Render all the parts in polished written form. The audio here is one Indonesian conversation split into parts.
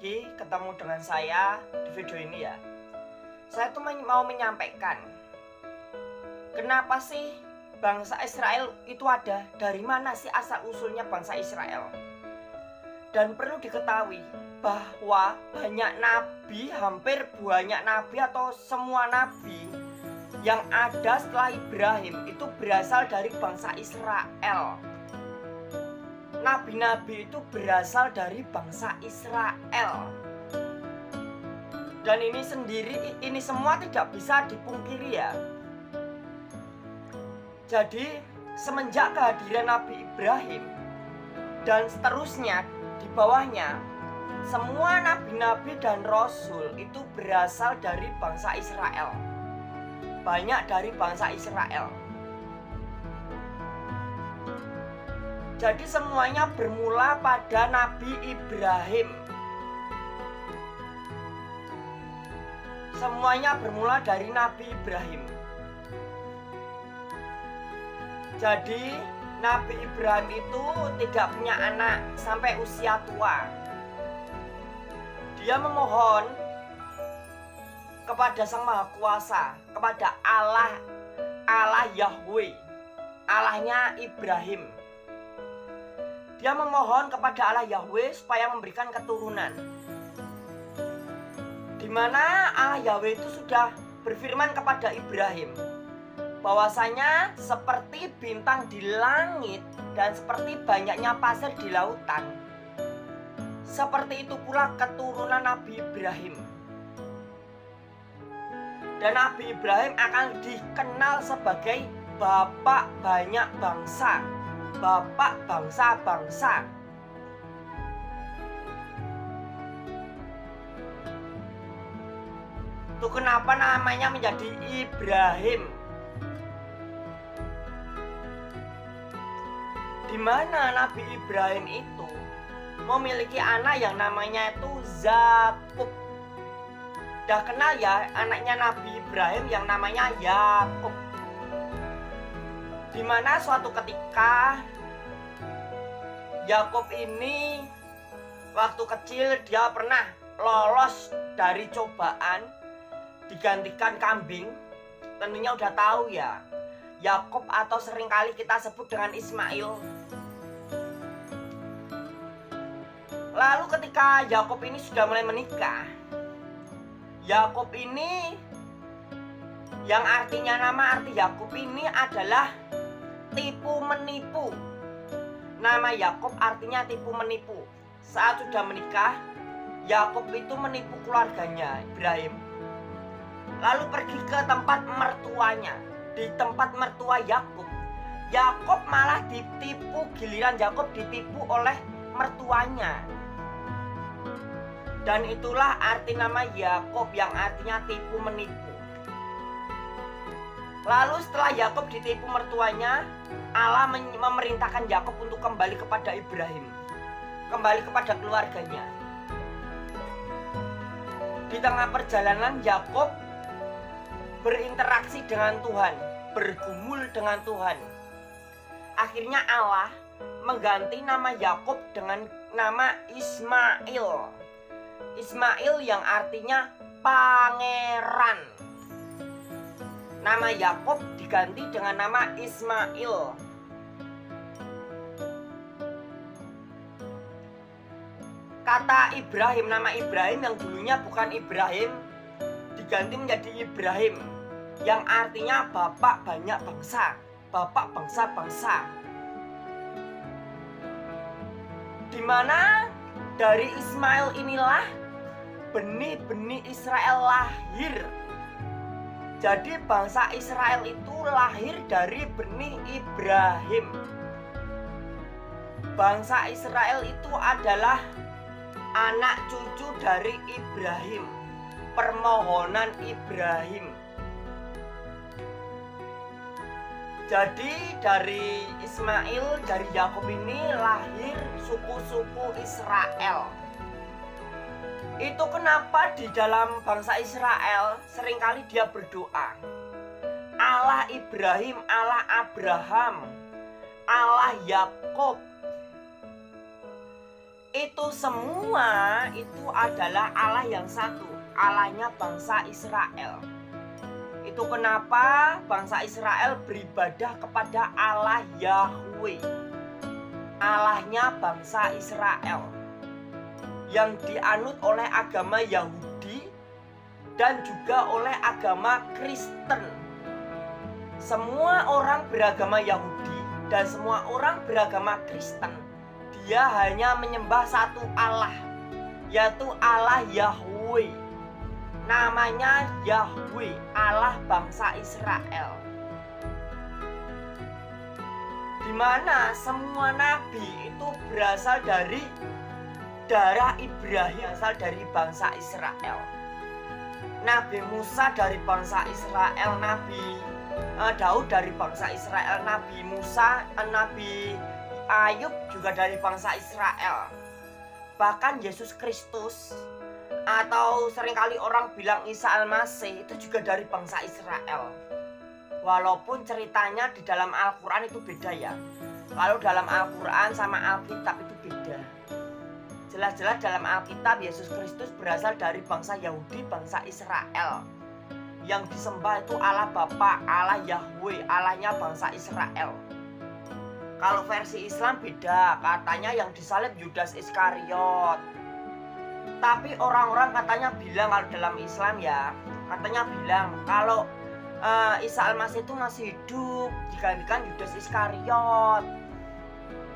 lagi ketemu dengan saya di video ini ya. Saya tuh mau menyampaikan, kenapa sih bangsa Israel itu ada? Dari mana sih asal usulnya bangsa Israel? Dan perlu diketahui bahwa banyak nabi, hampir banyak nabi atau semua nabi yang ada setelah Ibrahim itu berasal dari bangsa Israel. Nabi-nabi itu berasal dari bangsa Israel. Dan ini semua tidak bisa dipungkiri ya. Jadi semenjak kehadiran Nabi Ibrahim dan seterusnya di bawahnya, semua nabi-nabi dan rasul itu berasal dari bangsa Israel. Banyak dari bangsa Israel. Jadi semuanya bermula pada Nabi Ibrahim. Semuanya bermula dari Nabi Ibrahim. Jadi Nabi Ibrahim itu tidak punya anak sampai usia tua. Dia memohon kepada Sang Maha Kuasa, kepada Allah Yahweh, Allahnya Ibrahim. Dia memohon kepada Allah Yahweh supaya memberikan keturunan. Di mana Allah Yahweh itu sudah berfirman kepada Ibrahim bahwasanya seperti bintang di langit dan seperti banyaknya pasir di lautan, seperti itu pula keturunan Nabi Ibrahim. Dan Nabi Ibrahim akan dikenal sebagai bapak banyak bangsa, bapak bangsa-bangsa. Itu kenapa namanya menjadi Ibrahim. Di mana Nabi Ibrahim itu memiliki anak yang namanya itu Zakub. Udah kenal ya anaknya Nabi Ibrahim yang namanya Yakub. Di mana suatu ketika Yakub ini waktu kecil dia pernah lolos dari cobaan, digantikan kambing. Tentunya udah tahu ya, Yakub atau seringkali kita sebut dengan Ismail. Lalu ketika Yakub ini sudah mulai menikah, Yakub ini yang artinya nama arti Yakub ini adalah tipu menipu. Nama Yakub artinya tipu menipu. Saat sudah menikah, Yakub itu menipu keluarganya Ibrahim. Lalu pergi ke tempat mertuanya. Di tempat mertua Yakub, Yakub malah ditipu, giliran Yakub ditipu oleh mertuanya. Dan itulah arti nama Yakub yang artinya tipu menipu. Lalu setelah Yakub ditipu mertuanya, Allah memerintahkan Yakub untuk kembali kepada Ibrahim, kembali kepada keluarganya. Di tengah perjalanan Yakub berinteraksi dengan Tuhan, bergumul dengan Tuhan. Akhirnya Allah mengganti nama Yakub dengan nama Ismail. Ismail yang artinya pangeran. Nama Yakub diganti dengan nama Ismail. Kata Ibrahim, nama Ibrahim yang dulunya bukan Ibrahim diganti menjadi Ibrahim, yang artinya bapak banyak bangsa, bapak bangsa-bangsa. Di mana dari Ismail inilah benih-benih Israel lahir. Jadi bangsa Israel itu lahir dari benih Ibrahim. Bangsa Israel itu adalah anak cucu dari Ibrahim, permohonan Ibrahim. Jadi dari Ismail, dari Yakub ini lahir suku-suku Israel. Itu kenapa di dalam bangsa Israel seringkali dia berdoa, Allah Ibrahim, Allah Abraham, Allah Yakub. Itu semua itu adalah Allah yang satu, Allahnya bangsa Israel. Itu kenapa bangsa Israel beribadah kepada Allah Yahweh, Allahnya bangsa Israel, yang dianut oleh agama Yahudi dan juga oleh agama Kristen. Semua orang beragama Yahudi dan semua orang beragama Kristen, dia hanya menyembah satu Allah, yaitu Allah Yahweh. Namanya Yahweh, Allah bangsa Israel. Di mana semua nabi itu berasal dari darah Ibrahim, berasal dari bangsa Israel. Nabi Musa dari bangsa Israel, Nabi Daud dari bangsa Israel, Nabi Musa, Nabi Ayub juga dari bangsa Israel. Bahkan Yesus Kristus, atau seringkali orang bilang Isa Al-Masih, itu juga dari bangsa Israel. Walaupun ceritanya di dalam Al-Quran itu beda ya. Kalau dalam Al-Quran sama Alkitab itu beda. Jelas-jelas dalam Alkitab Yesus Kristus berasal dari bangsa Yahudi, bangsa Israel. Yang disembah itu Allah Bapa, Allah Yahweh, Allahnya bangsa Israel. Kalau versi Islam beda, katanya yang disalib Yudas Iskariot. Tapi orang-orang katanya bilang, kalau dalam Islam ya, katanya bilang kalau Isa Al-Masih itu masih hidup, digantikan Yudas Iskariot.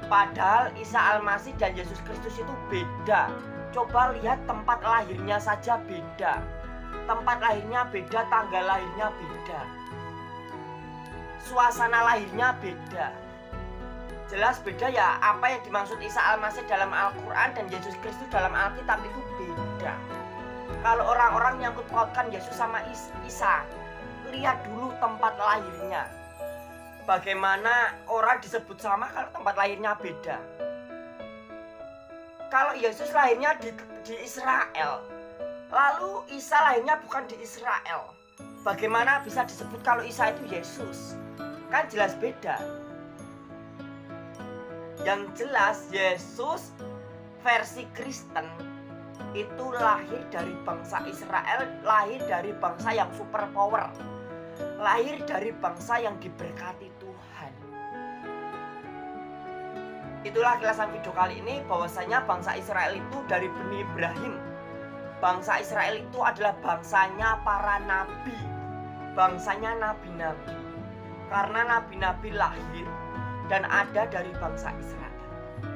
Padahal Isa Al-Masih dan Yesus Kristus itu beda. Coba lihat tempat lahirnya saja beda. Tempat lahirnya beda, tanggal lahirnya beda, suasana lahirnya beda. Jelas beda ya. Apa yang dimaksud Isa Al-Masih dalam Al-Quran dan Yesus Kristus dalam Alkitab itu beda. Kalau orang-orang nyangkut pautkan Yesus sama Isa, lihat dulu tempat lahirnya. Bagaimana orang disebut sama kalau tempat lahirnya beda. Kalau Yesus lahirnya di Israel, lalu Isa lahirnya bukan di Israel, bagaimana bisa disebut kalau Isa itu Yesus? Kan jelas beda. Yang jelas Yesus versi Kristen itu lahir dari bangsa Israel, lahir dari bangsa yang super power, lahir dari bangsa yang diberkati Tuhan. Itulah kilasan video kali ini, bahwasanya bangsa Israel itu dari Bani Ibrahim. Bangsa Israel itu adalah bangsanya para nabi, bangsanya nabi-nabi. Karena nabi-nabi lahir dan ada dari bangsa Israel.